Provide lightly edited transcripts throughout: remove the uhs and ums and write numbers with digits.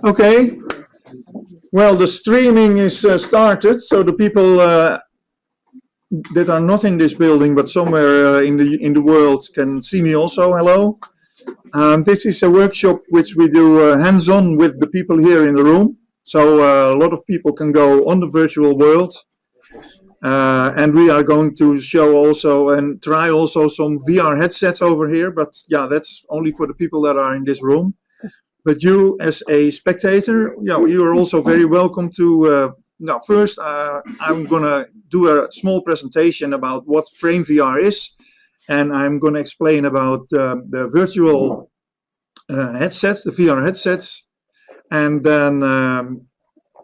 Okay, well, the streaming is started, so the people that are not in this building but somewhere in the world can see me also. Hello. This is a workshop which we do hands-on with the people here in the room. So a lot of people can go on the virtual world. And we are going to show also and try also some VR headsets over here. But yeah, that's only for the people that are in this room. But you, as a spectator, you are also very welcome to. Now, first, I'm going to do a small presentation about what Frame VR is, and I'm going to explain about the virtual headsets, the VR headsets, and then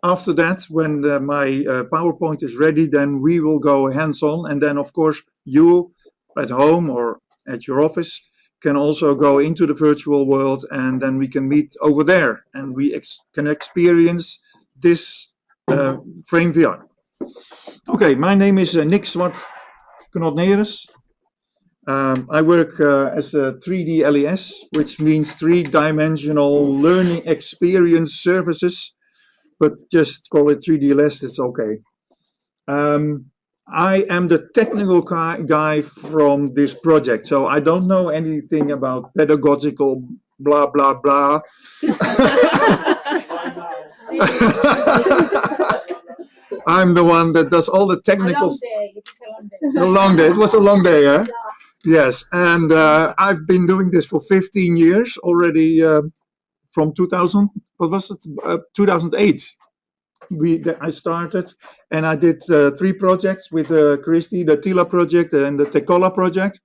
after that, when my PowerPoint is ready, then we will go hands-on, and then of course you at home or at your office can also go into the virtual world, and then we can meet over there, and we can experience this Frame VR. Okay, my name is Nick Zwart-Knottnerus. I work as a 3D LES, which means three-dimensional learning experience services, but just call it 3D LES, it's okay. I am the technical guy from this project, so I don't know anything about pedagogical blah, blah, blah. I'm the one that does all the technical. A long day. It is a long day. A long day. It was a long day, yeah? Yes, and I've been doing this for 15 years already, from 2000. What was it? 2008. I started, and I did 3 projects with Christy, the TILA project and the Tekola project,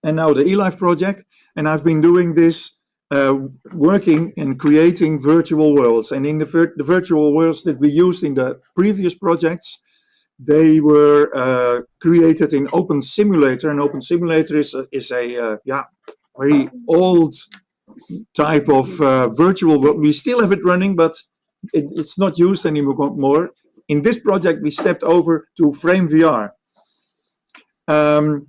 and now the eLife project. And I've been doing this, working and creating virtual worlds. And in the virtual worlds that we used in the previous projects, they were created in Open Simulator. And Open Simulator is a very old type of virtual world. We still have it running, but it's not used anymore. In this project, we stepped over to Frame VR. And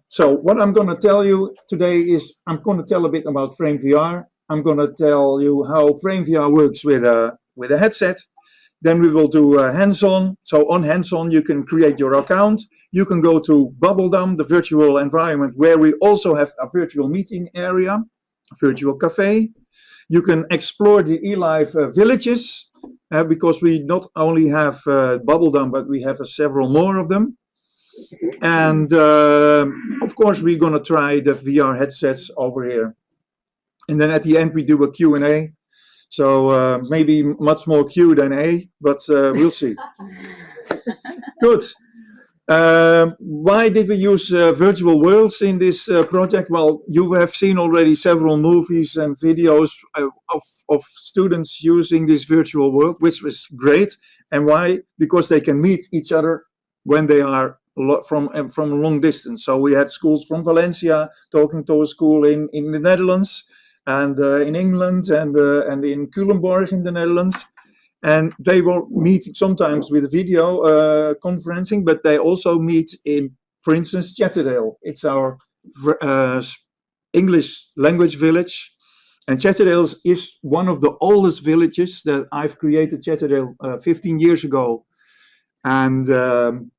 so what I'm going to tell you today is I'm going to tell a bit about Frame VR. I'm going to tell you how Frame VR works with a headset. Then we will do hands-on. So on hands-on, you can create your account. You can go to Bubbledom, the virtual environment, where we also have a virtual meeting area, a virtual cafe. You can explore the eLife villages, because we not only have Bubbledom, but we have several more of them. And of course, we're going to try the VR headsets over here. And then at the end, we do a Q&A. So maybe much more Q than A, but we'll see. Good. Why did we use virtual worlds in this project? Well, you have seen already several movies and videos of students using this virtual world, which was great. And why? Because they can meet each other when they are from a long distance. So we had schools from Valencia talking to a school in the Netherlands, and in England, and in Culemborg in the Netherlands. And they will meet sometimes with video conferencing, but they also meet in, for instance, Chatterdale. It's our English language village. And Chatterdale is one of the oldest villages that I've created, Chatterdale, 15 years ago. And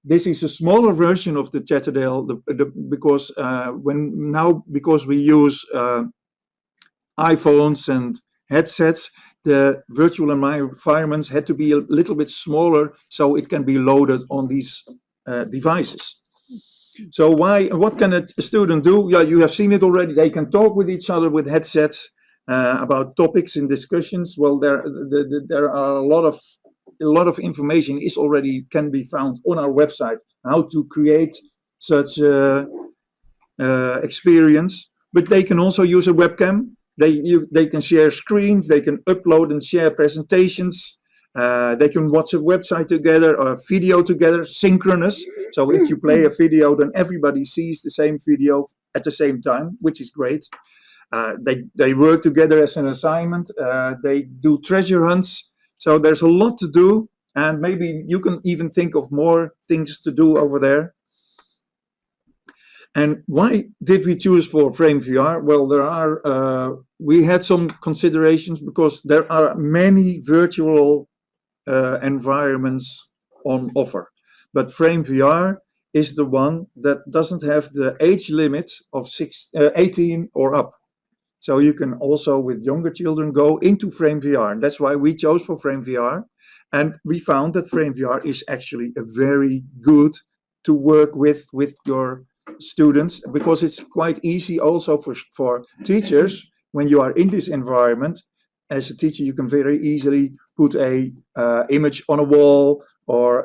this is a smaller version of the Chatterdale, because we use iPhones and headsets, the virtual environments had to be a little bit smaller so it can be loaded on these devices. So what can a student do? Yeah, you have seen it already. They can talk with each other with headsets about topics and discussions. Well, there are a lot of information can be found on our website, how to create such experience. But they can also use a webcam. They can share screens, they can upload and share presentations, they can watch a website together or a video together, synchronous. So if you play a video, then everybody sees the same video at the same time, which is great. They work together as an assignment, they do treasure hunts. So there's a lot to do, and maybe you can even think of more things to do over there. And why did we choose for Frame VR? Well, we had some considerations because there are many virtual environments on offer. But Frame VR is the one that doesn't have the age limit of 18 or up. So you can also, with younger children, go into Frame VR. And that's why we chose for Frame VR. And we found that Frame VR is actually a very good to work with your students, because it's quite easy also for teachers. When you are in this environment, as a teacher, you can very easily put a image on a wall, or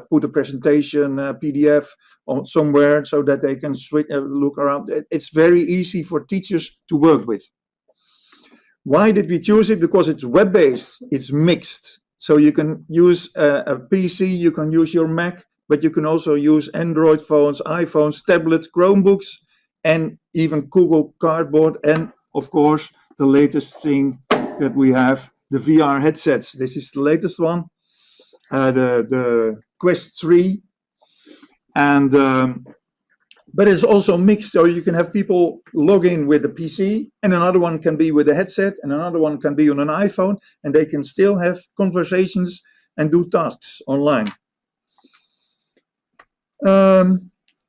put a presentation PDF on somewhere so that they can look around. It's very easy for teachers to work with. Why did we choose it? Because it's web-based, it's mixed. So you can use a PC, you can use your Mac, but you can also use Android phones, iPhones, tablets, Chromebooks, and even Google Cardboard, and of course the latest thing that we have, the VR headsets. This is the latest one, the Quest 3, and but it's also mixed, so you can have people log in with a PC, and another one can be with a headset, and another one can be on an iPhone, and they can still have conversations and do tasks online.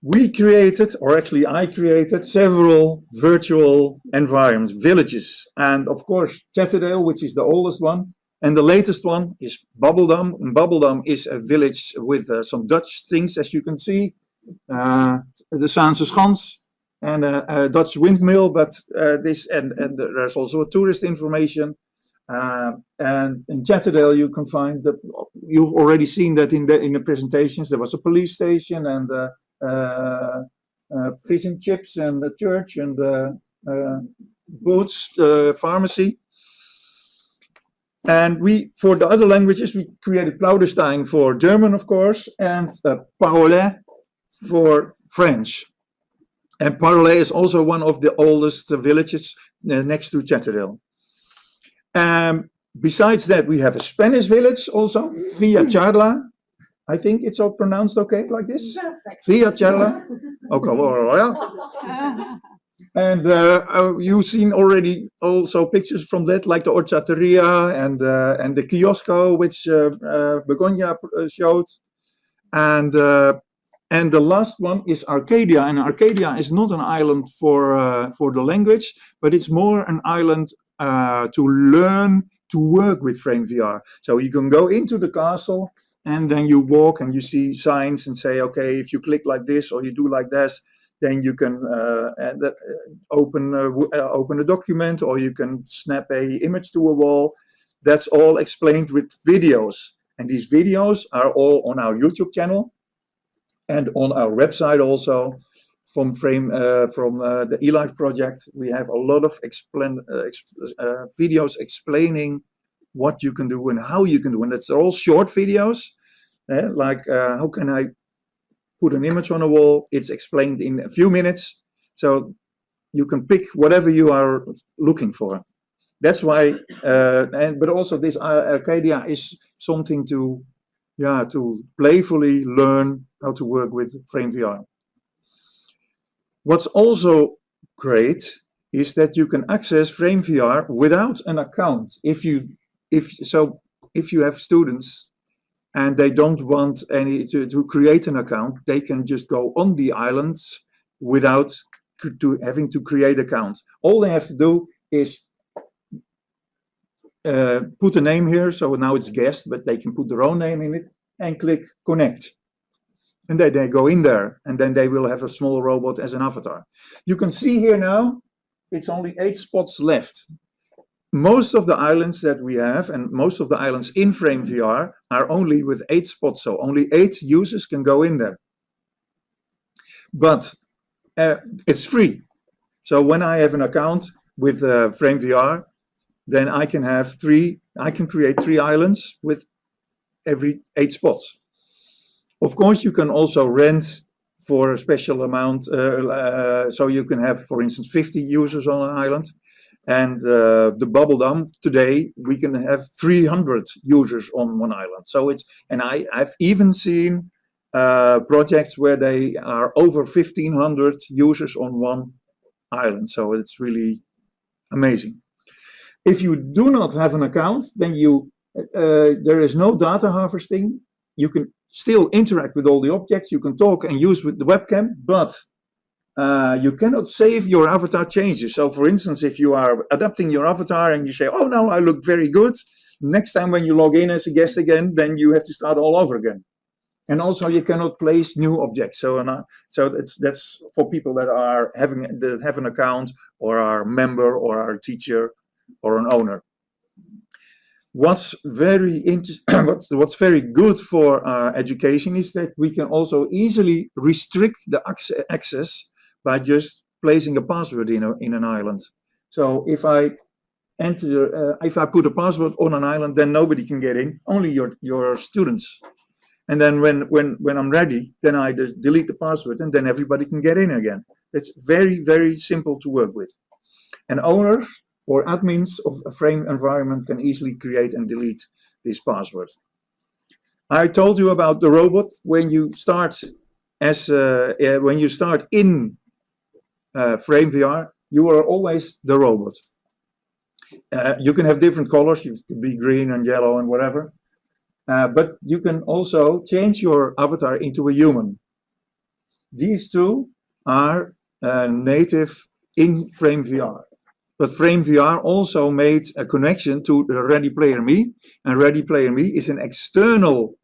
We created, or actually I created, several virtual environments, villages, and of course Chatterdale, which is the oldest one, and the latest one is Bubbledam. And Bubbledam is a village with some Dutch things, as you can see, the Zaanse Schans and a Dutch windmill, but there's also a tourist information. And in Chatterdale, you can find that you've already seen that in the presentations. There was a police station and fish and chips and a church and Boots pharmacy. And for the other languages, we created Plauderstein for German, of course, and Parolais for French. And Parolais is also one of the oldest villages next to Chatterdale. Besides that, we have a Spanish village also, Villa Charla. I think it's all pronounced okay, like this. Perfect. Villa Charla. Okay, well. And you've seen already also pictures from that, like the Horchateria and the Kiosco, which Begonia showed. And the last one is Arcadia, and Arcadia is not an island for the language, but it's more an island to learn to work with Frame VR. So you can go into the castle, and then you walk and you see signs and say, okay, if you click like this or you do like this, then you can open a document, or you can snap a image to a wall. That's all explained with videos, and these videos are all on our YouTube channel and on our website also. From the eLife project, we have a lot of videos explaining what you can do and how you can do, and it's all short videos. Like how can I put an image on a wall? It's explained in a few minutes, so you can pick whatever you are looking for. That's why, but also this Arcadia is something to playfully learn how to work with Frame VR. What's also great is that you can access Frame VR without an account. If you have students and they don't want to create an account, they can just go on the islands without having to create accounts. All they have to do is put a name here. So now it's guest, but they can put their own name in it and click connect. And then they go in there, and then they will have a small robot as an avatar. You can see here now, it's only 8 spots left. Most of the islands that we have, and most of the islands in Frame VR, are only with 8 spots. So only 8 users can go in there. But it's free. So when I have an account with Frame VR, then I can create 3 islands with every 8 spots. Of course, you can also rent for a special amount. So you can have, for instance, 50 users on an island. And the Bubbledam, today, we can have 300 users on one island. So I've even seen projects where they are over 1,500 users on one island. So it's really amazing. If you do not have an account, then there is no data harvesting. You can still interact with all the objects. You can talk and use with the webcam, but you cannot save your avatar changes. So for instance, if you are adapting your avatar and you say, oh, no, I look very good. Next time when you log in as a guest again, then you have to start all over again. And also you cannot place new objects. So that's for people that have an account or are a member or are a teacher or an owner. What's very what's very good for education is that we can also easily restrict the access by just placing a password in an island. So if I put a password on an island, then nobody can get in, only your students. And then when I'm ready, then I just delete the password and then everybody can get in again. It's very, very simple to work with. And owners or admins of a frame environment can easily create and delete this password. I told you about the robot. When you start in Frame VR, you are always the robot. You can have different colors. You can be green and yellow and whatever. But you can also change your avatar into a human. These two are native in Frame VR. But Frame VR also made a connection to Ready Player Me. And Ready Player Me is an external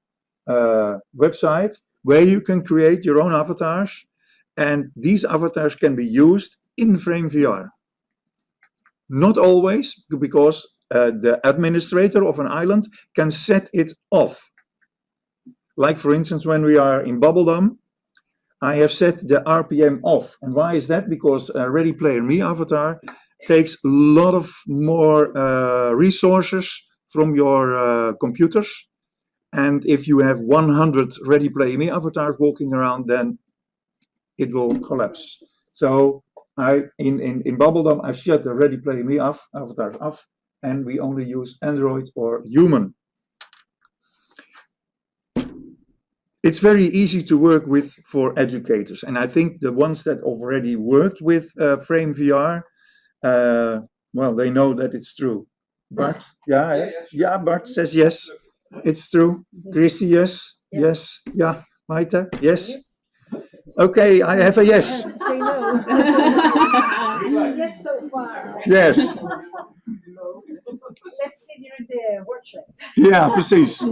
website where you can create your own avatars. And these avatars can be used in Frame VR. Not always, because the administrator of an island can set it off. Like for instance, when we are in Bubbledom, I have set the RPM off. And why is that? Because Ready Player Me avatar takes a lot of more resources from your computers. And if you have 100 Ready Player Me avatars walking around, then it will collapse. So in Bubbledom, I've shut the Ready Player Me avatars off, and we only use Android or human. It's very easy to work with for educators, and I think the ones that already worked with Frame VR, well, they know that it's true. Bart, yeah, Bart says yes, it's true. Christy, yes, yeah, Maite, yes. Okay, I have a yes. Say no. Yes, so far. Yes. Let's see during the workshop. Yeah, precies.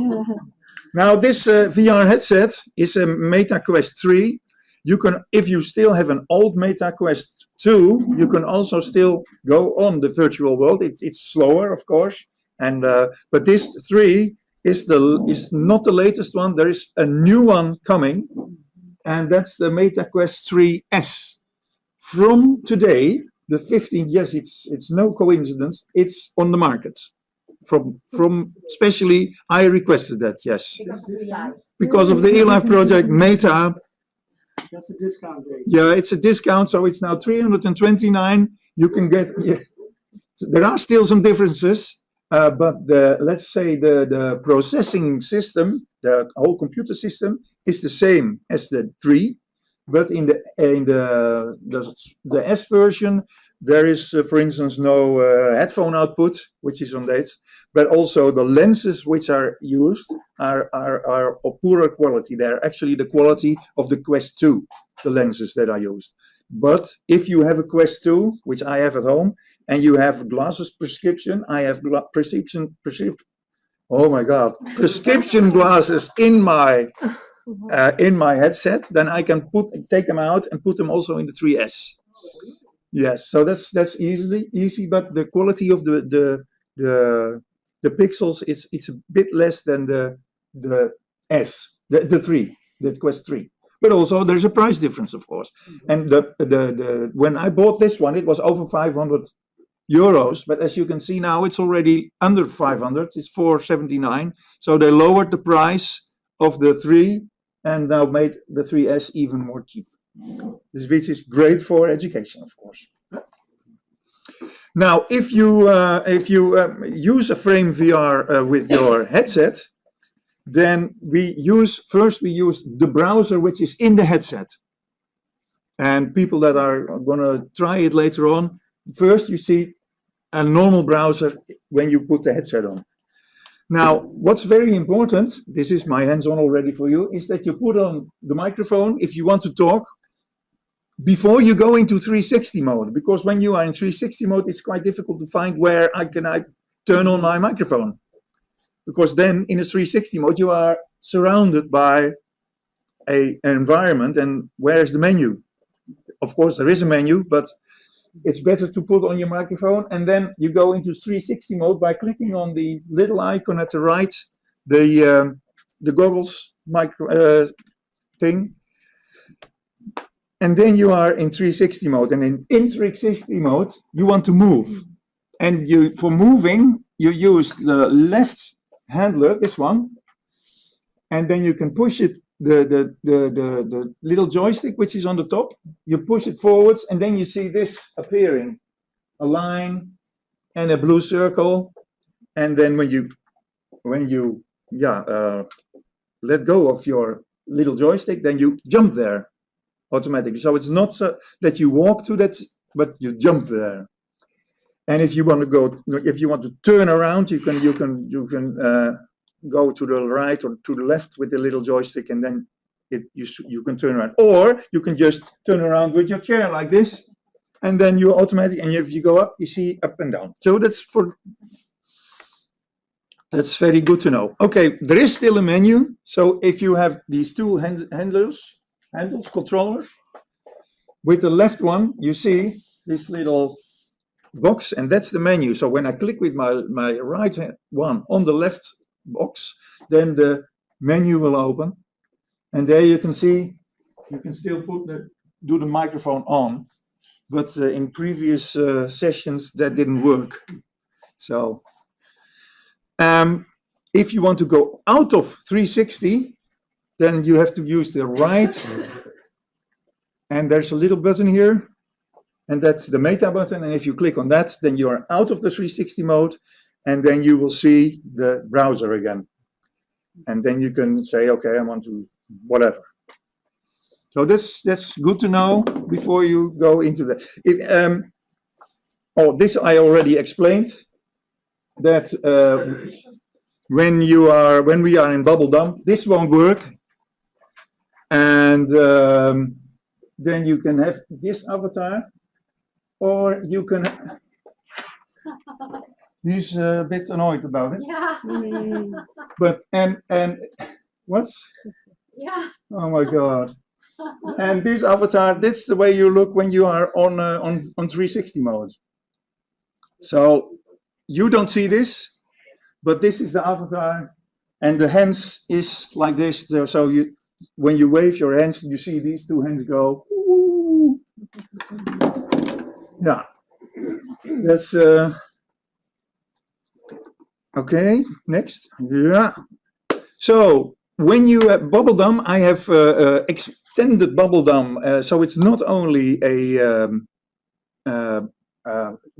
Now this VR headset is a Meta Quest 3. You can, if you still have an old Meta Quest 2, you can also still go on the virtual world. It's slower, of course, and but this 3 is not the latest one. There is a new one coming, and that's the Meta Quest 3S. From today, the 15th, yes, it's no coincidence, it's on the market. From especially, I requested that, yes. Because of the eLife project, Meta. That's a discount rate. Yeah, it's a discount, so it's now 329. You can get, yeah. There are still some differences, but let's say the processing system, the whole computer system, is the same as the 3. But in the S version, there is, for instance, no headphone output, which is on that. But also the lenses which are used are of poorer quality. They're actually the quality of the Quest 2, the lenses that are used. But if you have a Quest 2, which I have at home, and you have glasses prescription, I have prescription. Oh my God, prescription glasses in my headset, then I can take them out and put them also in the 3S. Yes, so that's easy, but the quality of the pixels it's a bit less than the S, the 3, the Quest 3. But also there's a price difference, of course. And the when I bought this one, it was over 500 euros, but as you can see now, it's already under 500. It's 479. So they lowered the price of the 3 and now made the 3S even more cheap. This which is great for education, of course. Now, if you use a Frame VR with your headset, then we use the browser which is in the headset. And people that are going to try it later on, first you see a normal browser when you put the headset on. Now, what's very important, this is my hands-on already for you, is that you put on the microphone if you want to talk before you go into 360 mode, because when you are in 360 mode, it's quite difficult to find where I turn on my microphone. Because then in a 360 mode, you are surrounded by an environment, and where's the menu? Of course, there is a menu, but it's better to put on your microphone, and then you go into 360 mode by clicking on the little icon at the right, the goggles thing, and then you are in 360 mode. And in 360 mode, you want to move, and for moving you use the left handler, this one, and then you can push it. The little joystick which is on the top, you push it forwards, and then you see this appearing, a line and a blue circle, and then when you let go of your little joystick, then you jump there automatically. So it's not so that you walk to that, but you jump there. And if you want to turn around, you can go to the right or to the left with the little joystick, and then you can turn around. Or you can just turn around with your chair like this, and then you automatically, and if you go up, you see up and down. So that's very good to know. Okay, there is still a menu. So if you have these two handles, controllers, with the left one, you see this little box, and that's the menu. So when I click with my right hand one on the left box, then the menu will open, and there you can see you can still do the microphone on, but in previous sessions that didn't work. So if you want to go out of 360, then you have to use the right, and there's a little button here, and that's the meta button, and if you click on that, then you are out of the 360 mode, and then you will see the browser again. And then you can say, okay, I want to whatever. So that's good to know before you go into that. This I already explained, that when we are in bubble dump, this won't work. And then you can have this avatar, or you can... He's a bit annoyed about it. Yeah. But and what? Yeah. Oh my God! And this avatar, that's the way you look when you are on 360 mode. So you don't see this, but this is the avatar, and the hands is like this. So when you wave your hands, you see these two hands go. Ooh. Yeah, that's. Okay, next. Yeah. So when you have Bubbledom, I have extended Bubbledom. So it's not only a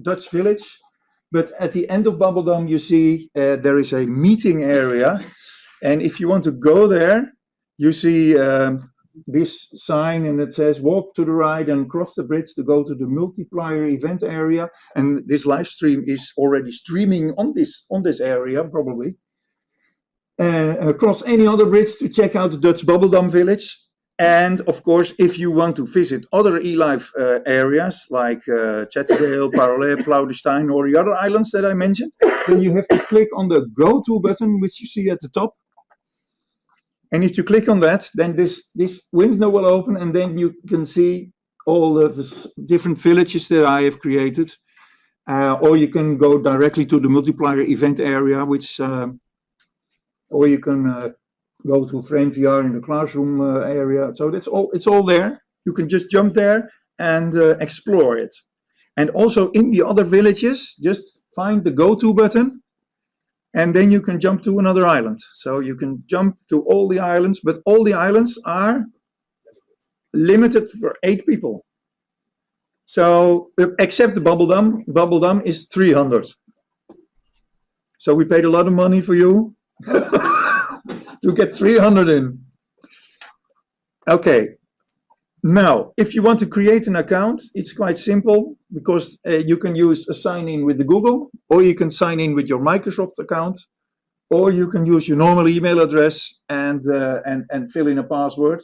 Dutch village, but at the end of Bubbledom, you see there is a meeting area. And if you want to go there, you see this sign, and it says walk to the right and cross the bridge to go to the Multiplier Event area. And this live stream is already streaming on this area, probably. Cross any other bridge to check out the Dutch Bubbledom village. And of course, if you want to visit other eLive areas like Chatterdale, Parolais, Plaudenstein, or the other islands that I mentioned, then you have to click on the Go To button, which you see at the top. And if you click on that, then this window will open, and then you can see all of the different villages that I have created. Or you can go directly to the Multiplier Event area, or you can go to Frame VR in the classroom area. So it's all there. You can just jump there and explore it. And also in the other villages, just find the Go To button, and then you can jump to another island. So you can jump to all the islands, but all the islands are limited for 8 people. So except the Bubbledom. Bubbledom is 300. So we paid a lot of money for you to get 300 in. Okay. Now, if you want to create an account, it's quite simple because you can use a sign in with the Google, or you can sign in with your Microsoft account, or you can use your normal email address and fill in a password.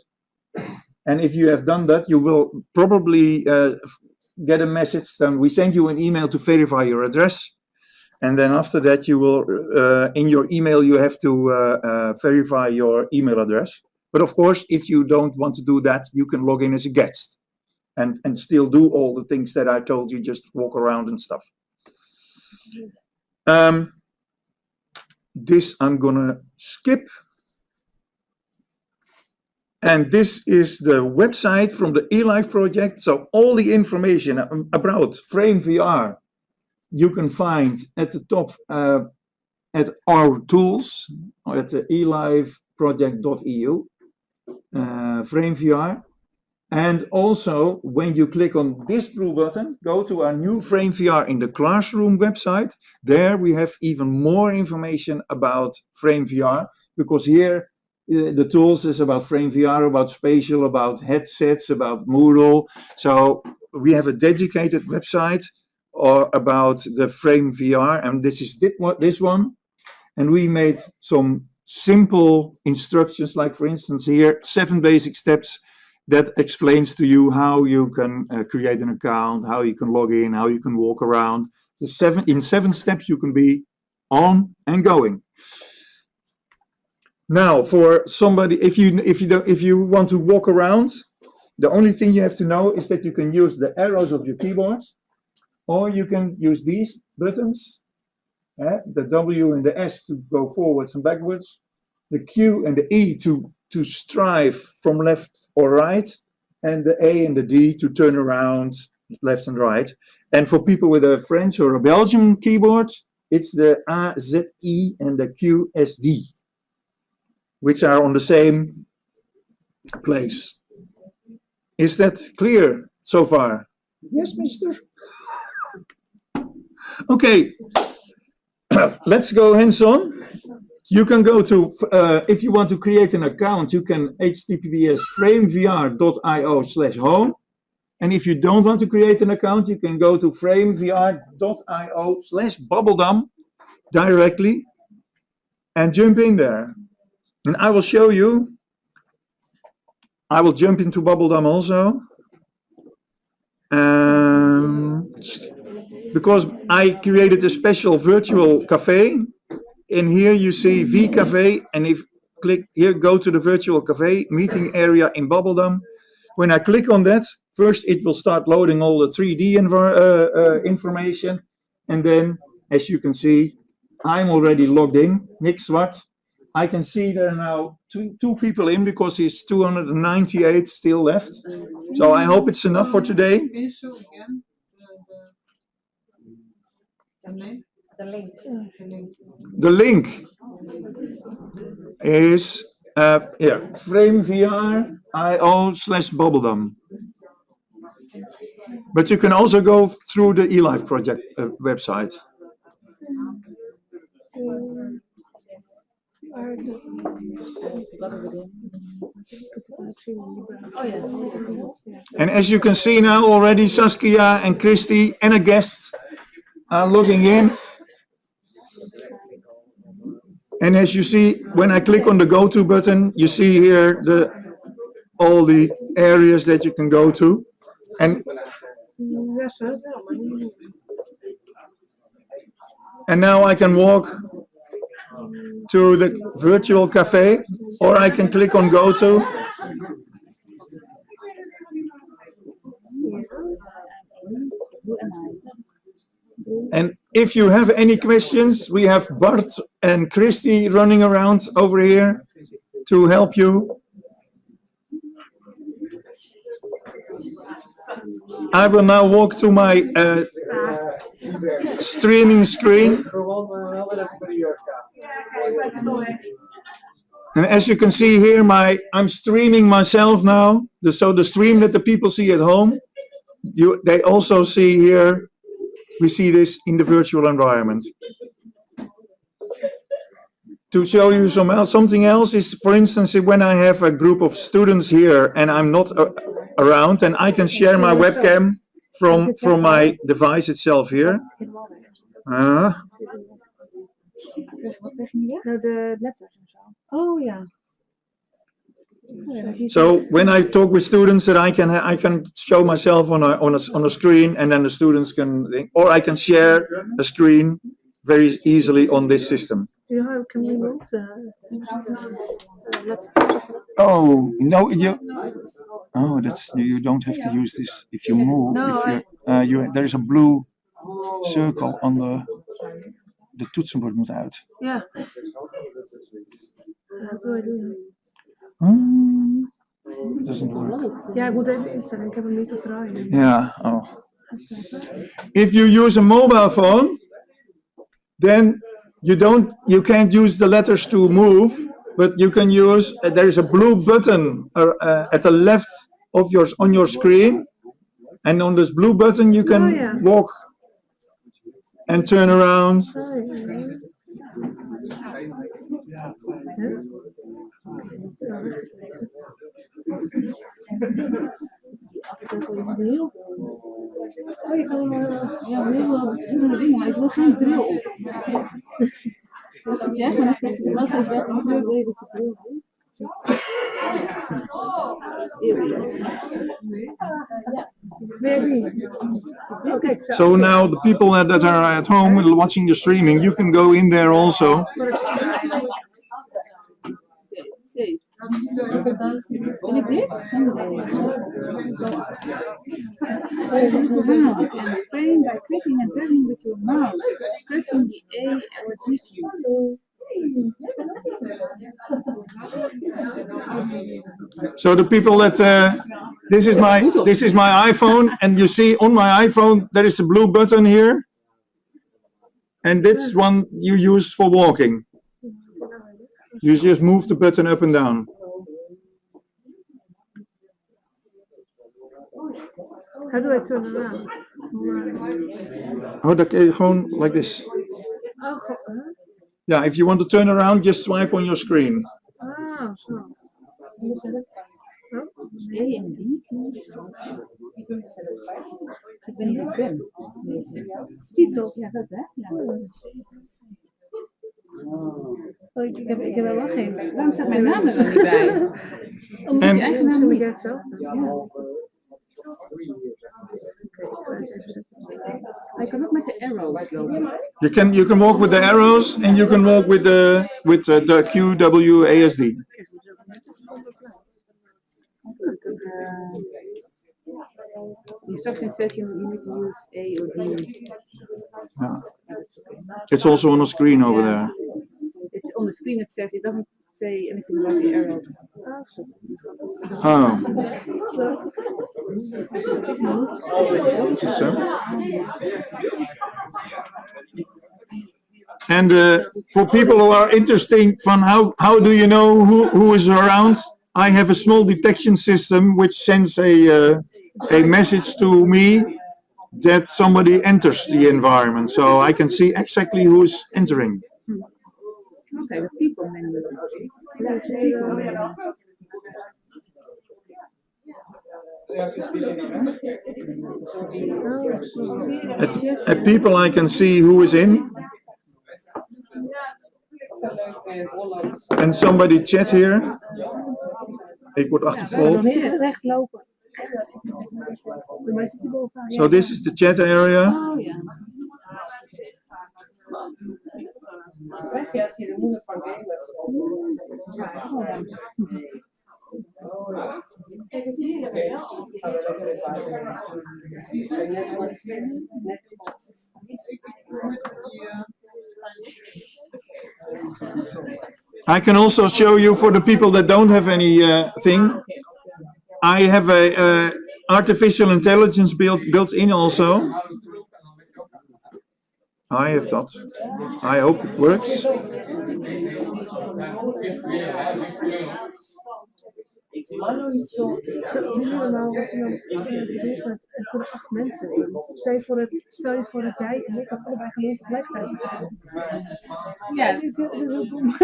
And if you have done that, you will probably get a message. Then we send you an email to verify your address. And then after that, you will, in your email, you have to verify your email address. But of course, if you don't want to do that, you can log in as a guest and still do all the things that I told you, just walk around and stuff. This I'm gonna skip. And this is the website from the eLife project. So all the information about Frame VR you can find at the top at our tools or at the elifeproject.eu, Frame VR. And also when you click on this blue button, go to our new Frame VR in the Classroom website. There we have even more information about Frame VR, because here the tools is about Frame VR, about spatial, about headsets, about Moodle. So we have a dedicated website about the Frame VR, and this is this one. And we made some simple instructions, like for instance here, 7 basic steps that explains to you how you can create an account, how you can log in, how you can walk around. In 7 steps you can be on and going. Now, for somebody, if you want to walk around, the only thing you have to know is that you can use the arrows of your keyboard, or you can use these buttons, the W and the S to go forwards and backwards, the Q and the E to strive from left or right, and the A and the D to turn around left and right. And for people with a French or a Belgian keyboard, it's the A, Z, E and the Q, S, D, which are on the same place. Is that clear so far? Yes, mister? Okay, let's go hands-on. You can go to, if you want to create an account, you can https framevr.io/home. And if you don't want to create an account, you can go to framevr.io/bubblegum directly and jump in there. And I will show you. I will jump into Bubblegum also. Because I created a special virtual cafe. In here you see V Cafe, and if click here, go to the virtual cafe meeting area in Bubblegum. When I click on that, first it will start loading all the 3D information, and then, as you can see, I'm already logged in, Nick Zwart. I can see there are now two people in, because there's 298 still left. So I hope it's enough for today. Can you show again the name? The link. The link is framevr.io/bubblegum. But you can also go through the eLife project website. And as you can see now already, Saskia and Christy and a guest are logging in. And as you see, when I click on the go to button, you see here all the areas that you can go to. And now I can walk to the virtual cafe, or I can click on go to. And if you have any questions, we have Bart and Christy running around over here to help you. I will now walk to my streaming screen. And as you can see here, I'm streaming myself now. So the stream that the people see at home, they also see here. We see this in the virtual environment. to show you something else is, for instance, when I have a group of students here and I'm not around, and I can share my webcam from my device itself here. Nou, de letters en zo. Oh ja. So when I talk with students, that I can show myself on a screen, and then the students can, or I can share a screen very easily on this system. Do you know how can we move the letters? Oh no, you don't have to use this if you move. No, There is a blue circle on de toetsenbord moet uit. Ja. Wat wil je doen? It doesn't work. Ja, ik moet even instellen. Ik heb hem niet op draaien. Yeah. Oh. If you use a mobile phone, then you can't use the letters to move, but you can use. There is a blue button at the left of on your screen, and on this blue button you can walk and turn around. Oh, je kan heel veel verschillende dingen, maar ik wil geen bril op. Wat zeg, maar dan zet je er wel geen bril op. So now the people that are at home watching the streaming, you can go in there also. En ik dit? Frame by clicking and dragging with your mouse, pressing the A or G key. So the people that this is my iPhone, and you see on my iPhone there is a blue button here, and that's one you use for walking. You just move the button up and down. How do I turn around? Oh, gewoon like this. Oh, Yeah, if you want to turn around, just swipe on your screen. oh, zo. Titel, ja, dat hè? Ja. Oh, ik heb er wel geen. Waarom staat mijn naam er dan niet bij? Omdat je eigen naam niet hebt zo. Hij kan ook met de arrows lopen. You can walk with the arrows, and you can walk with the QWASD. Instruction says you need to use A or D. Yeah. It's also on the screen over there. It's on the screen. It says it doesn't say anything about the arrow. Oh. So. And for people who are interested from how do you know who is around, I have a small detection system which sends a message to me that somebody enters the environment, so I can see exactly who's entering. Okay, the people menu. At people I can see who is in. And somebody chat here. Ik word achtervolgd. So this is the chat area. I can also show you, for the people that don't have any thing, I have a artificial intelligence built in also. I have that. I hope it works. Normaal wat je dan bedoelt met er kunnen 8 mensen in. Stel je voor dat jij en ik dat allebei gewoon tegelijkertijd gaan. Ja, dat is heel dom.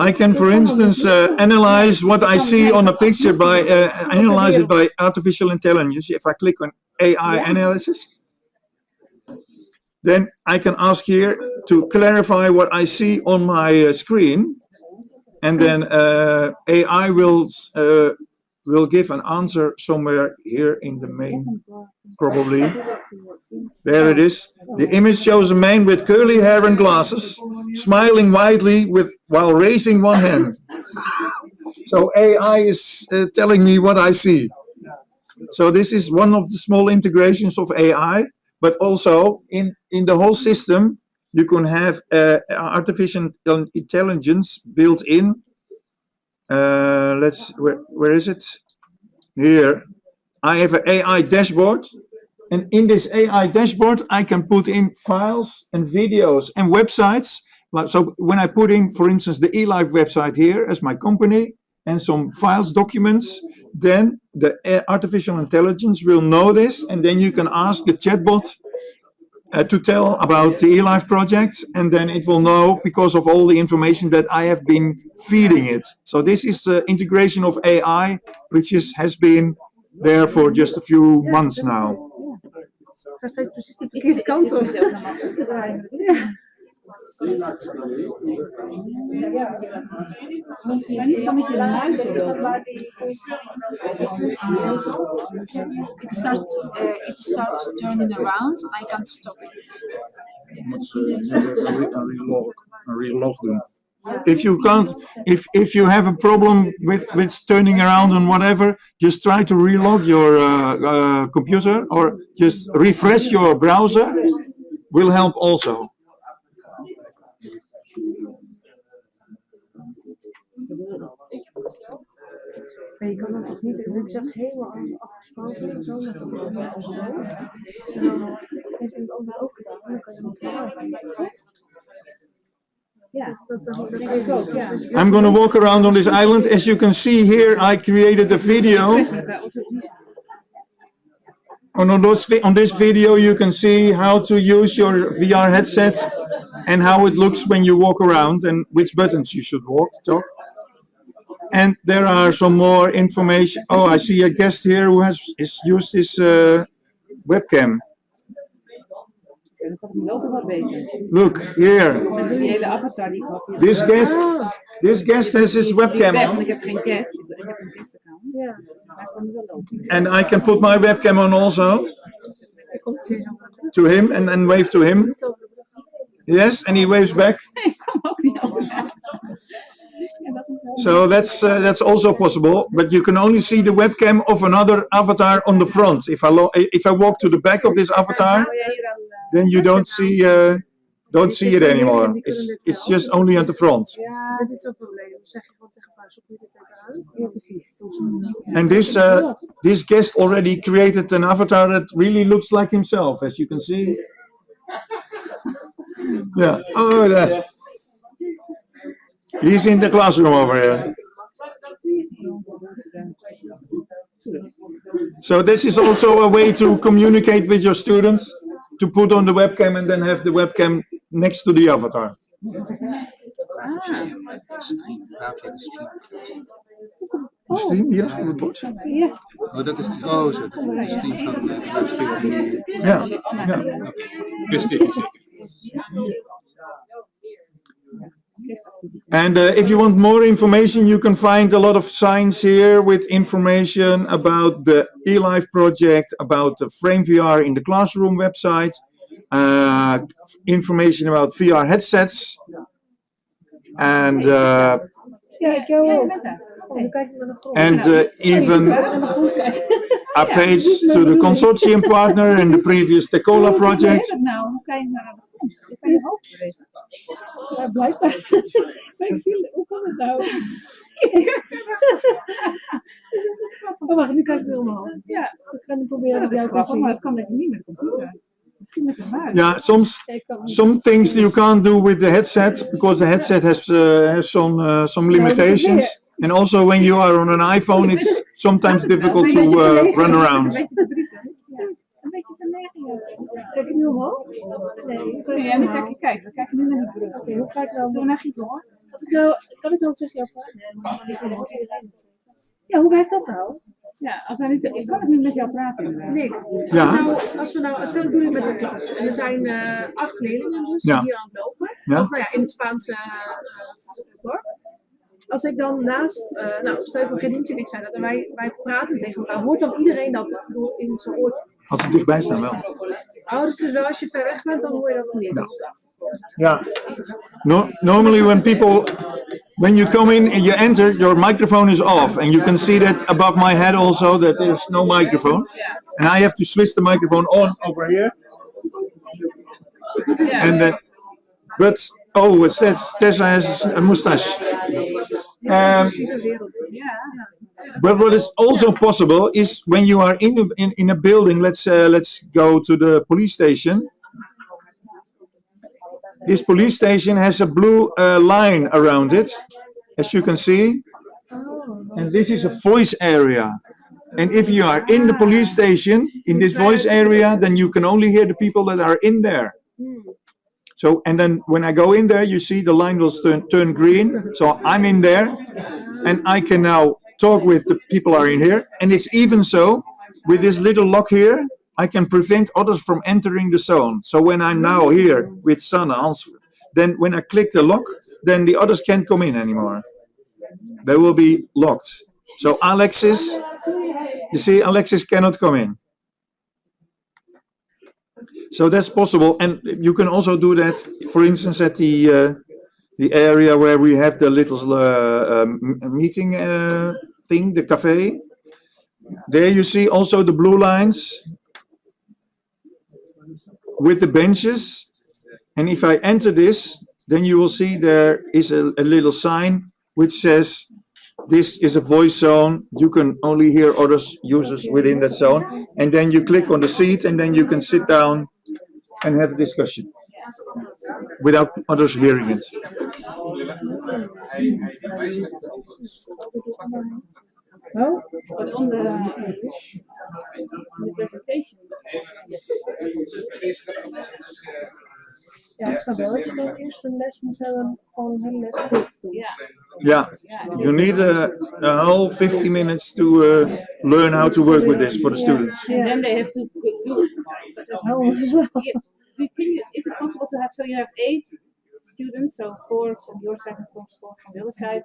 I can, for instance, analyze what I see on a picture by analyze it by artificial intelligence. If I click on AI analysis, then I can ask here to clarify what I see on my screen, and then AI will give an answer somewhere here in the main, probably. There it is. The image shows a man with curly hair and glasses, smiling widely while raising one hand. So AI is telling me what I see. So this is one of the small integrations of AI, but also in the whole system, you can have artificial intelligence built in. Where is it? Here. I have an AI dashboard, and in this AI dashboard, I can put in files and videos and websites. So when I put in, for instance, the eLife website here as my company and some files, documents, then the artificial intelligence will know this, and then you can ask the chatbot to tell about the eLife project, and then it will know because of all the information that I have been feeding it. So this is the integration of AI, which has been there for just a few months now. Ga steeds precies die verkeerde kant op. Maar niet van met je muis erop. It starts turning around. I can't stop it. Relog doen. If you have a problem with turning around and whatever, just try to relog your computer or just refresh your browser. Will help also. Maar je kan dan toch niet, dan heb je dat helemaal afgesproken of zo met de andere of zo. En dan heeft iemand anders ook gedaan, dan kan je nog wel. Ja, dat kan ik ook, ja. I'm going to walk around on this island. As you can see here, I created a video. On this video, you can see how to use your VR headset and how it looks when you walk around and which buttons you should talk. And there are some more information. Oh, I see a guest here who has used his webcam. Look here. This guest has his webcam on. And I can put my webcam on also to him and wave to him. Yes, and he waves back. So that's also possible, but you can only see the webcam of another avatar on the front. If I walk to the back of this avatar, then you don't see it anymore. It's just only at the front. And this guest already created an avatar that really looks like himself, as you can see. Yeah. Oh, there. He's in the classroom over here. So this is also a way to communicate with your students, to put on the webcam and then have the webcam next to the avatar. Stream hier achter het bord? Ja. Oh, dat is zo. De stream van de livestream. Ja. Is dit zeker? And if you want more information, you can find a lot of signs here with information about the eLife project, about the Frame VR in the classroom website, information about VR headsets, and even a page to the consortium partner and the previous Tecola project. Ja, blijkbaar. Ik zie, hoe kan het nou? Oh, wacht, nu kijk ik weer omhoog. Ja, ik ga nu proberen dat jou te zien. Maar dat kan ik niet met de computer. Misschien met de muis. Yeah, some things you can't do with the headset because the headset has some limitations. And also when you are on an iPhone, it's sometimes difficult to run around. Een beetje verlegen, ja. Kijk ik nu omhoog? Nee, Ja, nu kijk, we kijken nu naar die brug. Oké, hoe ga ik nou? Zullen we naar Gieten hoor? Als ik nou, kan ik dan tegen jou praten? Ja, hoe werkt dat nou? Ja, als wij nu ik kan het nu met jou praten inderdaad. Nick, Ja. stel ik doe dit met de klas. En er zijn 8 leerlingen dus die Ja. hier aan het lopen. Ja. Of nou ja, in het Spaanse dorp. Als ik dan naast, stel voor Gedientje en ik zijn dat en wij praten tegen elkaar, hoort dan iedereen dat in zijn oor? Als ze dichtbij staan wel. Oh, dus wel als je ver weg bent, dan hoor je dat nog niet. Ja. Normally when you come in and you enter, your microphone is off. And you can see that above my head also that there's no microphone. And I have to switch the microphone on over here. And then, but, oh, Tessa has a mustache. But what is also possible is when you are in a building, let's go to the police station. This police station has a blue line around it, as you can see. And this is a voice area. And if you are in the police station, in this voice area, then you can only hear the people that are in there. So, and then when I go in there, you see the line will turn green. So I'm in there, and I can now talk with the people are in here. And it's even so, with this little lock here, I can prevent others from entering the zone. So when I'm now here with Sanne, Hans, then when I click the lock, then the others can't come in anymore. They will be locked. So Alexis, you see, Alexis cannot come in. So that's possible, and you can also do that, for instance, at the area where we have the little meeting thing, the cafe. There you see also the blue lines with the benches. And if I enter this, then you will see there is a little sign which says, this is a voice zone. You can only hear other users within that zone. And then you click on the seat, and then you can sit down and have a discussion without others hearing it. Well, but on the presentation. Ja, ik snap wel dat je dan eerst een les moet hebben, gewoon een hele les goed doen. Yeah, you need a whole 50 minutes to learn how to work with this for the students. And then they have to do. Is it possible to have, so you have 8 students, so 4 from your side and 4 from the other side,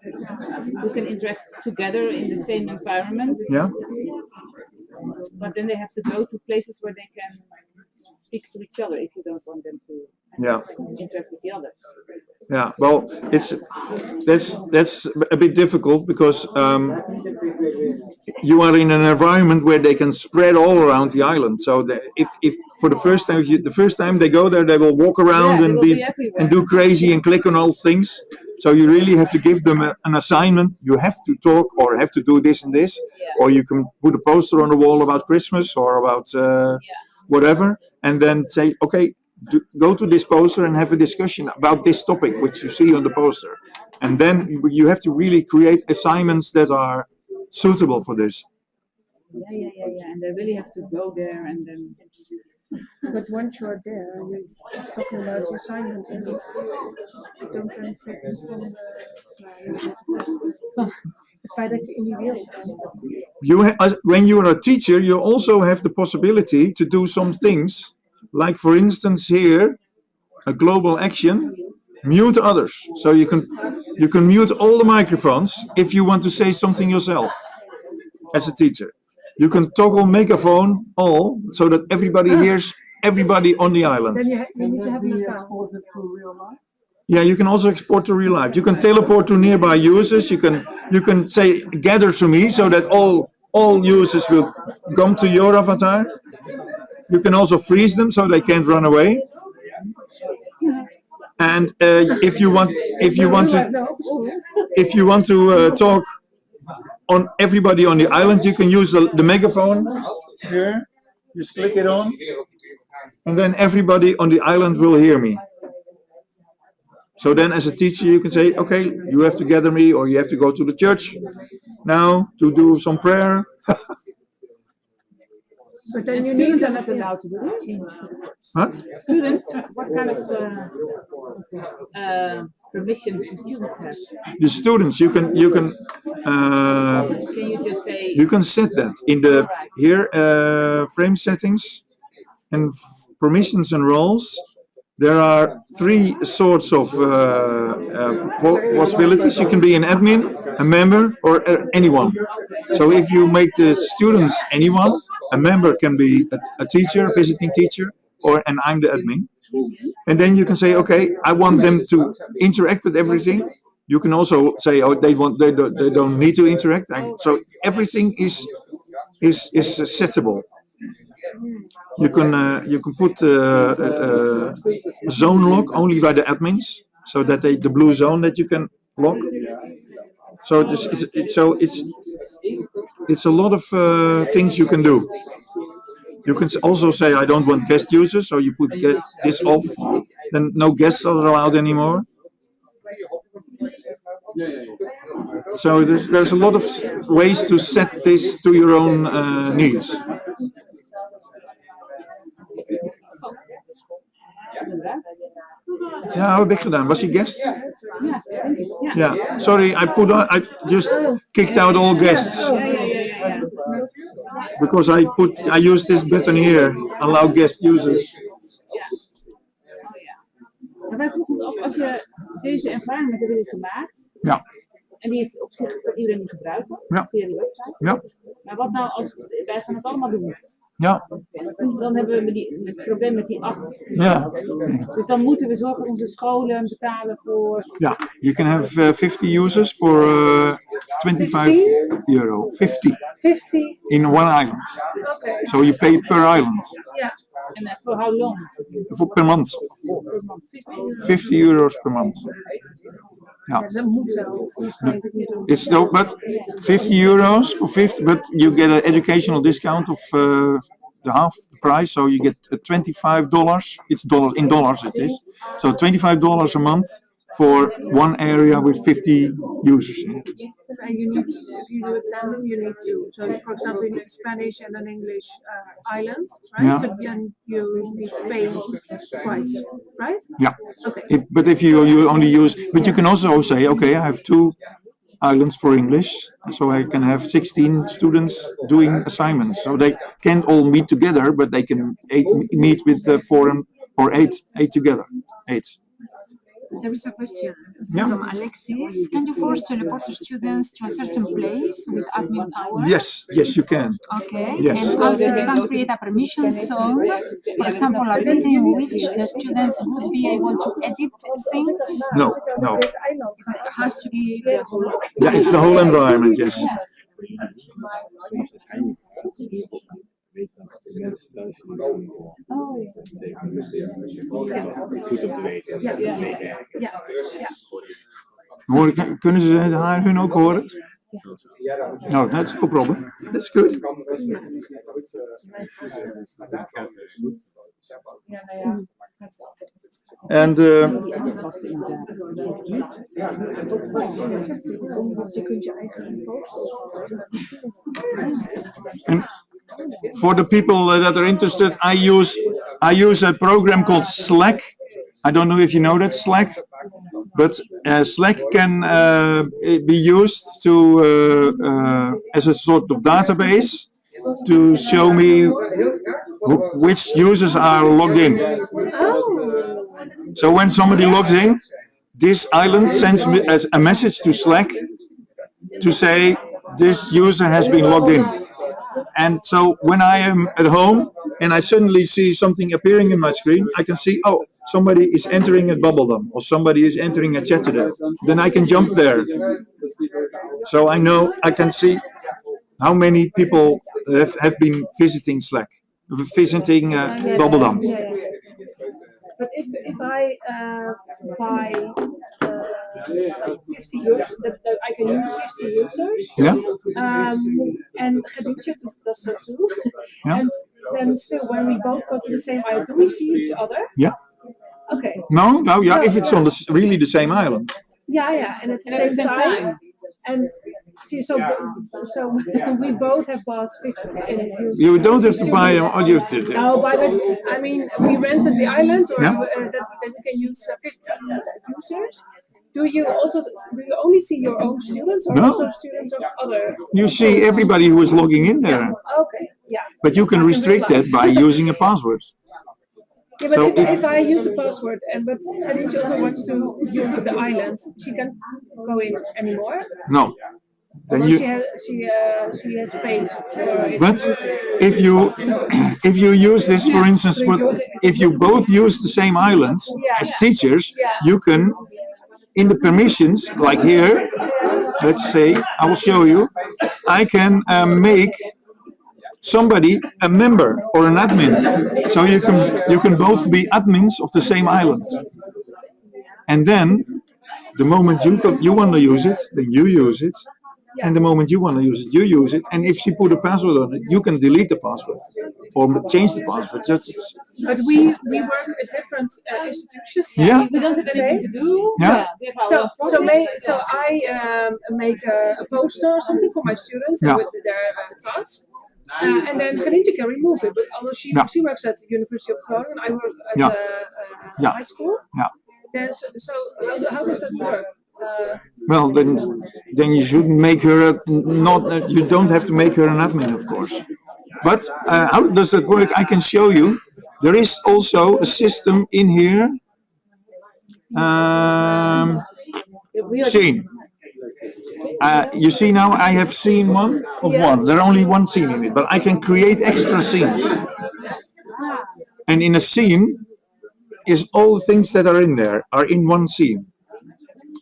who can interact together in the same environment? Yeah. But then they have to go to places where they can speak to each other if you don't want them to interact with the others. Yeah, well, that's a bit difficult because you are in an environment where they can spread all around the island. So if for the first time they go there, they will walk around and do crazy and click on all things. So you really have to give them an assignment. You have to talk or have to do this and this, or you can put a poster on the wall about Christmas or about whatever, and then say, okay, go to this poster and have a discussion about this topic, which you see on the poster. And then you have to really create assignments that are suitable for this. Yeah. And they really have to go there and then. But once you're there, you're just talking about the assignments and you don't benefit from het feit dat je in die wereld bent. When you are a teacher, you also have the possibility to do some things, like for instance here, a global action, mute others. So you can mute all the microphones if you want to say something yourself as a teacher. You can toggle megaphone all so that everybody hears everybody on the island. Then you need to have an account. Yeah, you can also export to real life. You can teleport to nearby users. You can say gather to me so that all users will come to your avatar. You can also freeze them so they can't run away. And if you want to talk on everybody on the island, you can use the megaphone here. Just click it on, and then everybody on the island will hear me. So then as a teacher, you can say, okay, you have to gather me or you have to go to the church now to do some prayer. But then you Students need are not allowed to do that. Huh? Students, what kind of permissions do students have? The students, you can Can you just say? you can set that in the here frame settings and permissions and roles. There are three sorts of possibilities. You can be an admin, a member, or anyone. So if you make the students anyone, a member can be a teacher, a visiting teacher, and I'm the admin. And then you can say, okay, I want them to interact with everything. You can also say, oh, they don't need to interact. So everything is settable. You can put zone lock only by the admins, so that the blue zone that you can lock. So it's a lot of things you can do. You can also say I don't want guest users, so you put this off. Then no guests are allowed anymore. So there's a lot of ways to set this to your own needs. Ja, wat heb ik gedaan? Was hij guest? Ja. Sorry, I just kicked out all guests. Because I use this button here, allow guest users. Maar wij vroegen ons af, als je deze environment hebt gemaakt, Ja. en die is op zich voor iedereen die gebruiken, Ja. via die website. Ja. Maar wat nou als wij gaan het allemaal doen? Ja. Dan hebben we het probleem met die 8. Ja. Dus dan moeten we zorgen dat onze scholen betalen voor. Yeah, you can have 50 users for €25. 50 in one island. Okay. So you pay per island. Yeah. En voor how long? Per month. Per month. €50 per month. Ja, dat moet wel. It's no, but €50 for 50, but you get an educational discount of the half the price. So you get $25. It's in dollars it is. So $25 a month for one area with 50 users in it. And you need, if you do a tandem, you need to. So, for example, you need a Spanish and an English island, right? Yeah. So then you need to pay twice, right? Yeah. Okay. But if you only use, but you can also say, okay, I have 2 islands for English, so I can have 16 students doing assignments. So they can't all meet together, but they can meet with 4 or 8 together. 8. There is a question Yeah. from Alexis. Can you force teleport your students to a certain place with admin power? Yes, you can. Okay. Yes. And also you can create a permission zone, for example, a bit in which the students would be able to edit things. No. It has to be the whole. Yeah, it's the whole environment. Yes. Goed om te weten. Kunnen ze hun ook horen? No, that's no problem. That's good. And for the people that are interested, I use a program called Slack. I don't know if you know that Slack, but Slack can be used to as a sort of database to show me which users are logged in. So when somebody logs in, this island sends me as a message to Slack to say this user has been logged in. And so when I am at home and I suddenly see something appearing in my screen, I can see, oh, somebody is entering at Bubblegum or somebody is entering at Chatterday. Then I can jump there. So I know I can see how many people have been visiting Slack, visiting Bubblegum. But if I buy like 50 users, that I can use 50 users. Yeah. And Geditje does that too. Yeah. And then still, when we both go to the same island, do we see each other? Yeah. Okay. No, no, yeah, if it's on really the same island. Yeah, and at the same time. And see, so we both have bought 50. You don't have to buy them. No, but I mean, we rented the island, or Yeah. that we can use 50 users. Do you only see your own students, or No. also students of other? You see everybody who is logging in there, Okay, yeah. but you can restrict that by using a password. Yeah, but So if I use a password, but Khadija also wants to use the island, she can't go in anymore. No. Then Although you. she has paid for it. But if you use this, for instance, if you both use the same island as teachers, you can, in the permissions, like here, let's say, I will show you, I can make somebody a member or an admin. So you can both be admins of the same island. And then, the moment you want to use it, then you use it. And the moment you want to use it, you use it. And if she put a password on it, you can delete the password or change the password. But we work at different institutions. Yeah. We don't have anything to do. Yeah. We have our So I make a poster or something for my students Yeah. with their tasks. And then Khadija can remove it. But although she works at the University of Groningen, I work at high school. Yeah. So how does that work? Well, then you shouldn't make her you don't have to make her an admin, of course. But how does that work? I can show you. There is also a system in here. Scene. You see now I have scene one of one. There are only one scene in it, but I can create extra scenes. And in a scene is all the things that are in there are in one scene.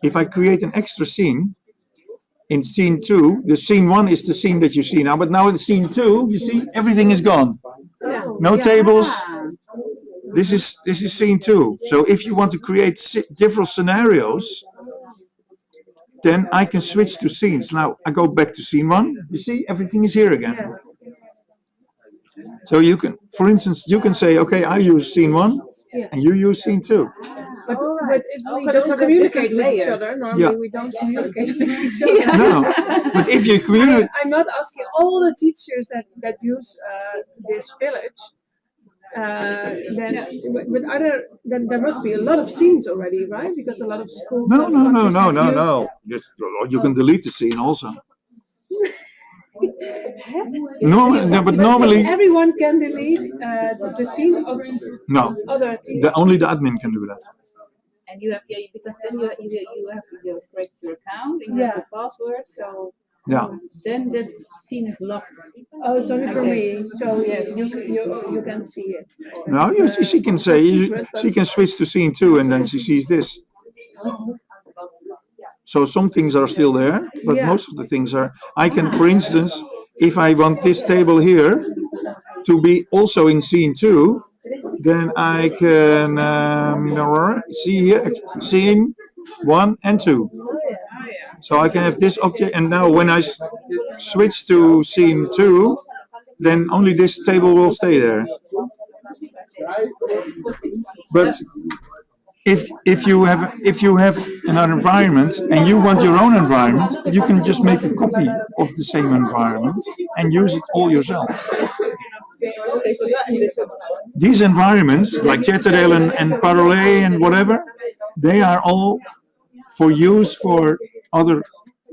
If I create an extra scene, in scene 2, the scene 1 is the scene that you see now, but now in scene 2, you see, everything is gone. No tables. This is scene 2. So if you want to create different scenarios, then I can switch to scenes. Now I go back to scene 1. You see, everything is here again. So you can, for instance, you can say, okay, I use scene 1, and you use scene 2. But if we don't communicate with each other, normally we don't communicate with each other. No, but if you communicate, I'm not asking all the teachers that use this village. Then there must be a lot of scenes already, right? Because a lot of schools. No. You can delete the scene also. But normally everyone can delete the scene of other teachers. only the admin can do that. And you have because then you have to create your account and you have the password. So then that scene is locked. Oh, it's only for me. So you can see it. No, she can say she can switch to scene 2 and then she sees this. So some things are still there, but most of the things are. I can, for instance, if I want this table here to be also in scene 2, then I can see here scene 1 and 2. So I can have this object, and now when I switch to scene 2, then only this table will stay there. But if you have an environment and you want your own environment, you can just make a copy of the same environment and use it all yourself. These environments, like Chatterell and Parole and whatever, they are all for use for other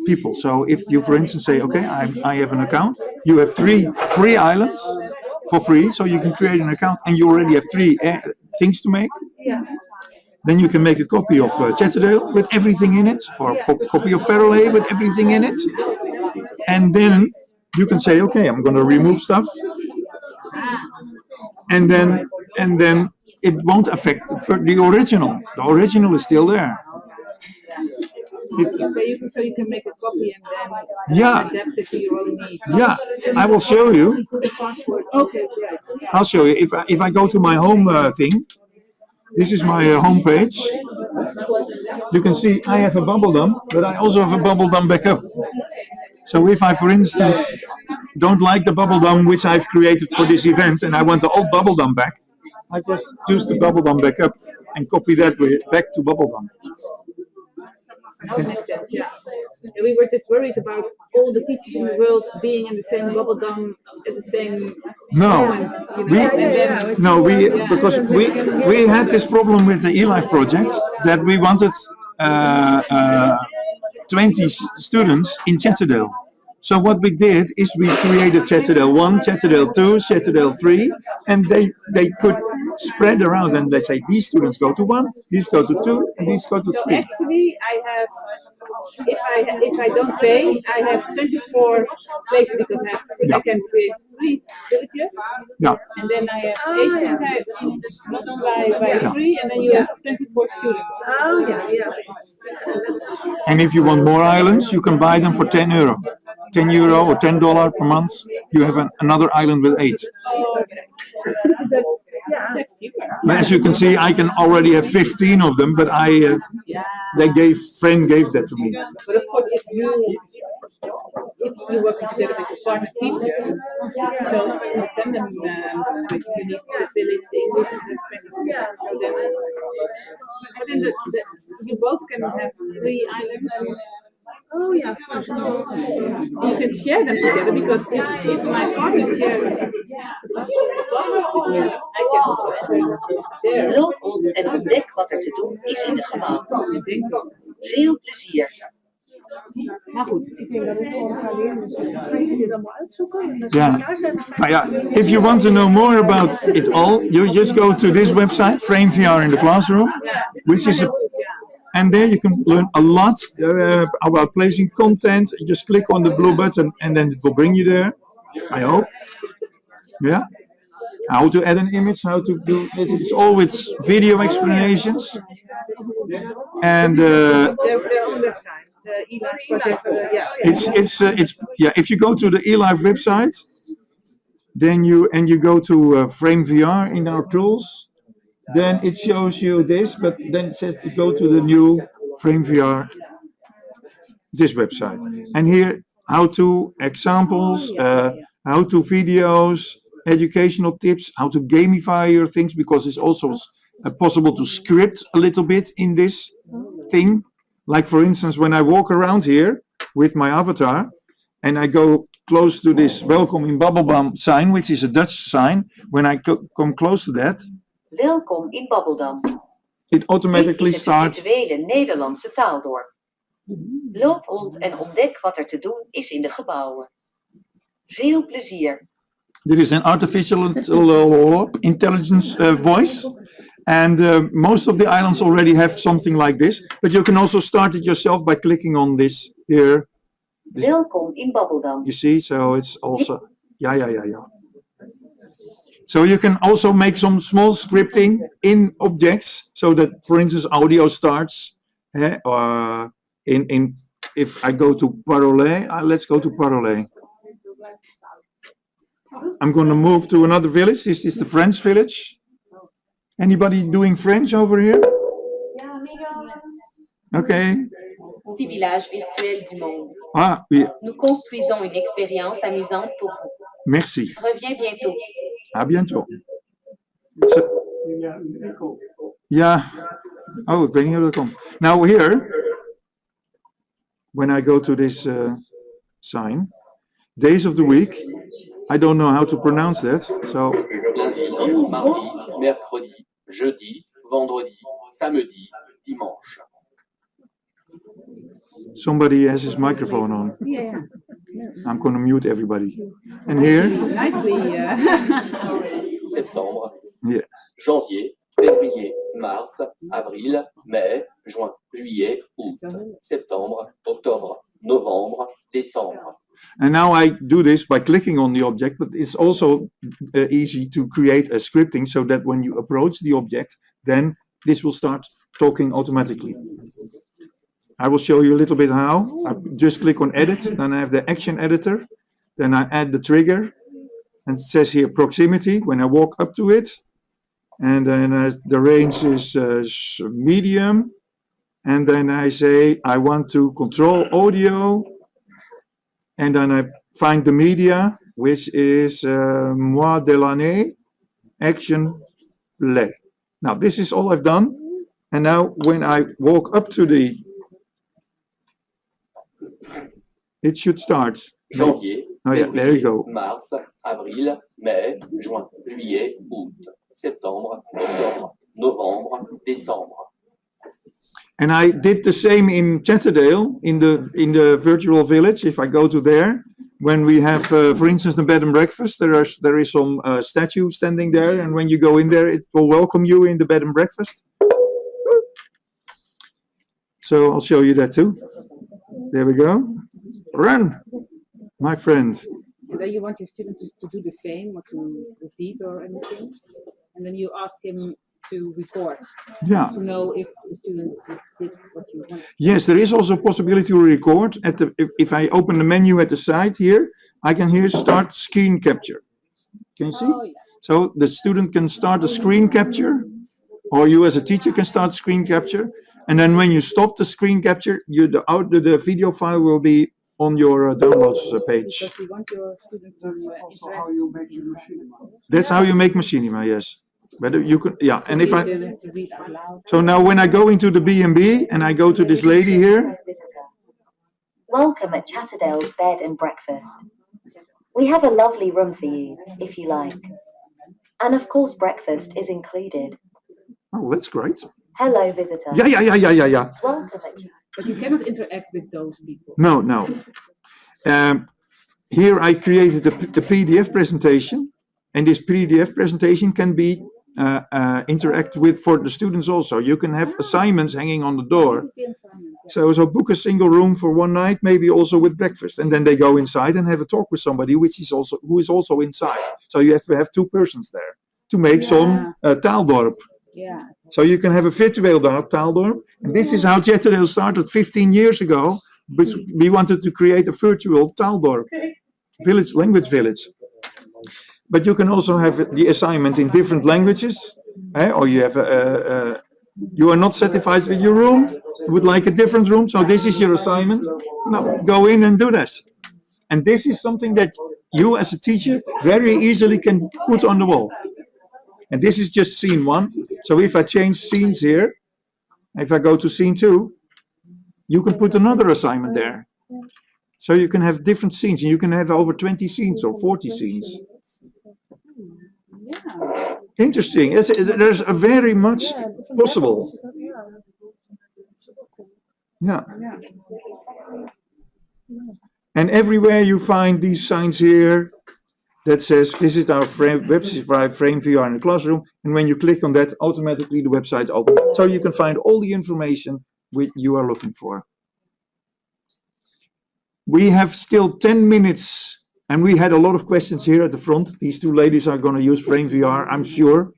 people. So if you, for instance, say, okay, I have an account, you have 3 free islands for free, so you can create an account and you already have 3 things to make. Then you can make a copy of Chatterell with everything in it, or a copy of Parole with everything in it. And then you can say, okay, I'm going to remove stuff. And then it won't affect the original. The original is still there. So you can make a copy and then adapt it to your own needs. Yeah, I will show you. Okay, great. I'll show you. If I go to my home thing, this is my home page. You can see I have a bubble dump, but I also have a bubble dump backup. So if I, for instance, don't like the bubble dump which I've created for this event and I want the old bubble dump back, I just use the bubblegum back up and copy that back to bubblegum. That makes sense, yeah. And we were just worried about all the teachers in the world being in the same bubble gum at the same moment. You know? Because we had this problem with the eLife project that we wanted 20 students in Chatterdale. So what we did is we created Chatterdale 1, Chatterdale 2, Chatterdale 3, and they could spread around and they say these students go to 1, these go to 2, and these go to 3. So actually, I have, if I don't pay, I have 24 places because I can create 3 villages. Yeah. And then I have 8 students multiplied by 3, and then you have 24 students. Oh, yeah. And if you want more islands, you can buy them for €10. €10 or $10 per month. You have another island with 8. Oh, okay. That's cheaper. But as you can see, I can already have 15 of them, but friend gave that to me. But of course, if you work together with your partner teacher, so in tandem, you need the village, the English, and the Spanish. So then you both can have 3 islands. Oh, yeah. You can share them together because if my partner shares, I can also enter there. Loop rond en ontdek wat er te doen is in de gebouwen. Veel plezier. Maar goed. Ik denk dat ik gewoon ga leren, dus ga je dit allemaal uitzoeken. If you want to know more about it all, you just go to this website, Frame VR in the Classroom, which is and there you can learn a lot about placing content. You just click on the blue button and then it will bring you there, I hope. Yeah. How to add an image, how to do it. It's all with video explanations. And They're on their side. The eLife project, if you go to the eLife website, then you go to Frame VR in our tools, then it shows you this, but then it says go to the new Frame VR, this website. And here, how to examples, how to videos, educational tips, how to gamify your things, because it's also possible to script a little bit in this thing. Like for instance, when I walk around here with my avatar and I go close to this Welcome in Bubblegum sign, which is a Dutch sign, when I come close to that, Welkom in Babbeldam. it automatically Dit is het starts. virtuele Nederlandse taaldorp. Loop rond en ontdek wat er te doen is in de gebouwen. Veel plezier. There is an artificial intelligence voice, and most of the islands already have something like this, but you can also start it yourself by clicking on this here. Welkom in Babbeldam. You see, so it's also, yeah. So you can also make some small scripting in objects, so that, for instance, audio starts, if I go to Parole, let's go to Parole. I'm going to move to another village. This is the French village. Anybody doing French over here? Okay. Petit village virtuel du monde. Ah, oui. Nous construisons une expérience amusante pour vous. Merci. Reviens bientôt. À bientôt. Ja. Oh, ik weet niet hoe dat komt. Now here, when I go to this sign, days of the week, I don't know how to pronounce that, so. Lundi, mardi, mercredi, jeudi, vendredi, samedi, dimanche. Somebody has his microphone on. Yeah. I'm going to mute everybody. And here? Nicely. Septembre, Yeah. janvier, février, mars, avril, mai, juin, juillet, août, septembre, octobre, novembre, décembre. And now I do this by clicking on the object, but it's also easy to create a scripting so that when you approach the object, then this will start talking automatically. I will show you a little bit how. I just click on edit, then I have the action editor, then I add the trigger, and it says here proximity when I walk up to it, and then the range is medium, and then I say I want to control audio, and then I find the media, which is Mois de l'année, action play. Now, this is all I've done. And now when I walk up to it should start. Janvier, Oh yeah, there you février, go. mars, avril, mai, juin, juillet, août, septembre, octobre, novembre, décembre. And I did the same in Chatterdale, in the virtual village. If I go to there, when we have, for instance, the bed and breakfast, there is some statue standing there, and when you go in there, it will welcome you in the bed and breakfast. So I'll show you that too. There we go. Run, my friend. And then you want your student to do the same, or to repeat or anything, and then you ask him to record. Yeah. To know if the student did what you want. Yes, there is also a possibility to record. If I open the menu at the side here, I can here start screen capture. Can you see? Oh, yeah. So the student can start the screen capture, or you as a teacher can start screen capture. And then when you stop the screen capture, the video file will be on your downloads page. Because we want your student to interact. How you make your machinima. That's how you make machinima, yes. But you can, yeah. And if I, You have to read out loud. so now when I go into the B&B and I go to this lady here, Welcome at Chatterdale's Bed and Breakfast. We have a lovely room for you, if you like. And of course, breakfast is included. oh, that's great. Hello, visitor. Yeah. Welcome at But you cannot interact with those people. No. Here I created the PDF presentation, and this PDF presentation can be interact with for the students also. You can have assignments hanging on the door. This is the assignment, yeah. So book a single room for one night, maybe also with breakfast, and then they go inside and have a talk with somebody who is also inside. So you have to have two persons there to make some taaldorp. Yeah. So you can have a virtual taaldorp, and this is how Chatterdale started 15 years ago. But we wanted to create a virtual taaldorp, language village. But you can also have the assignment in different languages, or you have you are not satisfied with your room, you would like a different room, so this is your assignment. Now go in and do this. And this is something that you as a teacher very easily can put on the wall. And this is just scene 1. So if I change scenes here, if I go to scene 2, you can put another assignment there. So you can have different scenes, and you can have over 20 scenes or 40 scenes. Yeah. Interesting. There's a very much possible. Yeah. And everywhere you find these signs here that says visit our website Frame VR in the classroom, and when you click on that, automatically the website's open. So you can find all the information which you are looking for. We have still 10 minutes. And we had a lot of questions here at the front. These two ladies are going to use Frame VR, I'm sure.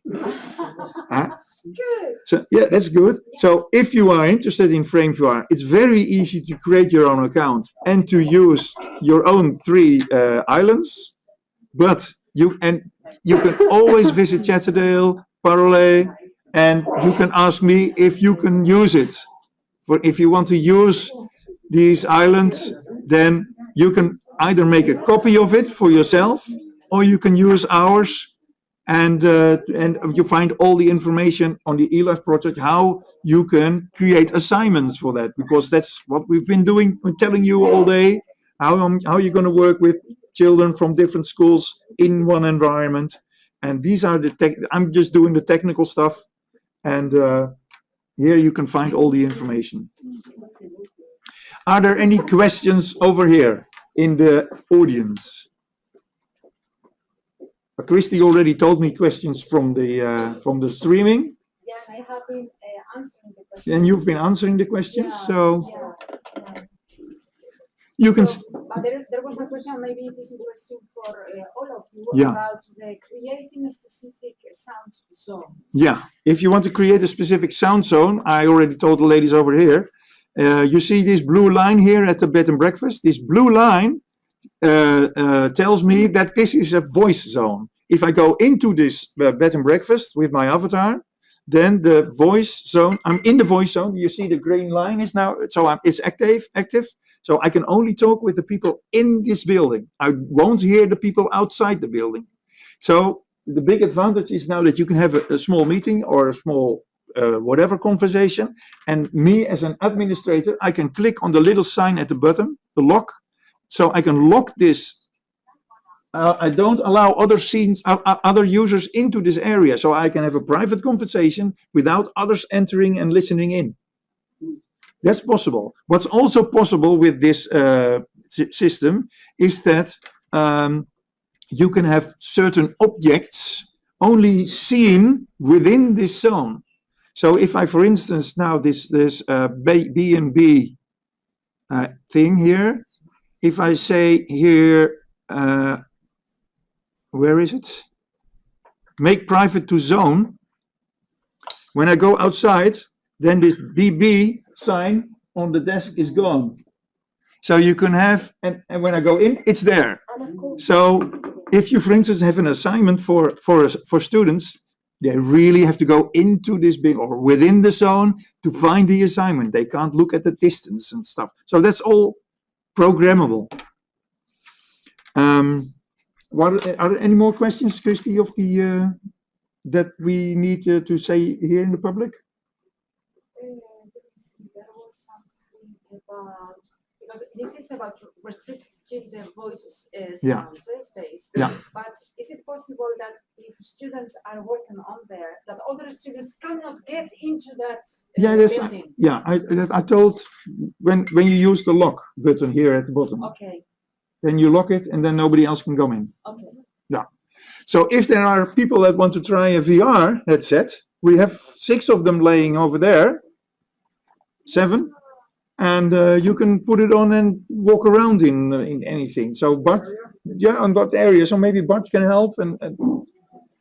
So yeah, that's good. So if you are interested in Frame VR, it's very easy to create your own account and to use your own 3 islands. But you can always visit Chatterdale, Parole, and you can ask me if you can use it. If you want to use these islands, then you can either make a copy of it for yourself, or you can use ours, and you find all the information on the eLife project, how you can create assignments for that, because that's what we've been doing, telling you all day, how you're going to work with children from different schools in one environment. And these are I'm just doing the technical stuff, and here you can find all the information. Are there any questions over here in the audience? Christy already told me questions from the streaming. Yeah, I have been answering the questions. And you've been answering the questions, Yeah, so yeah. you can. But there was a question, maybe it is interesting for all of you, Yeah. about creating a specific sound zone. Yeah, if you want to create a specific sound zone, I already told the ladies over here. You see this blue line here at the bed and breakfast. This blue line tells me that this is a voice zone. If I go into this bed and breakfast with my avatar, then the voice zone, I'm in the voice zone. You see the green line is now, so it's active. So I can only talk with the people in this building. I won't hear the people outside the building. So the big advantage is now that you can have a small meeting or a small whatever conversation, and me as an administrator, I can click on the little sign at the bottom, the lock, so I can lock this. I don't allow other users into this area, so I can have a private conversation without others entering and listening in. That's possible. What's also possible with this system is that you can have certain objects only seen within this zone. So if I, for instance, now this B&B thing here, if I say here, where is it? Make private to zone. When I go outside, then this BB sign on the desk is gone. So you can have, and when I go in, it's there. So if you, for instance, have an assignment for students, they really have to go into this bin or within the zone to find the assignment. They can't look at the distance and stuff. So that's all programmable. Are there any more questions, Christy, of the that we need to say here in the public? There was something about, because this is about restricting the voice space. Yeah. But is it possible that if students are working on there, that other students cannot get into that building? Yeah. I told when you use the lock button here at the bottom. Okay. Then you lock it, and then nobody else can come in. Okay. Yeah. So if there are people that want to try a VR headset, we have 6 of them laying over there, 7, and you can put it on and walk around in anything. So Bart, on that area. So maybe Bart can help. And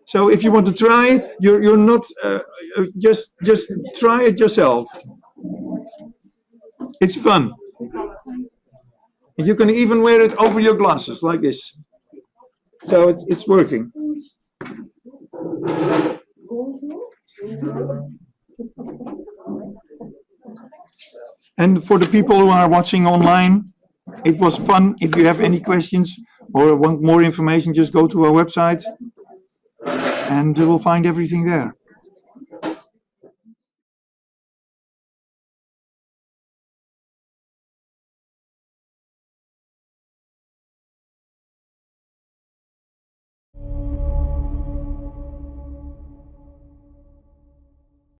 so if you want to try it, you're not just try it yourself. It's fun. You can even wear it over your glasses like this. So it's working. And for the people who are watching online, it was fun. If you have any questions or want more information, just go to our website and we'll find everything there.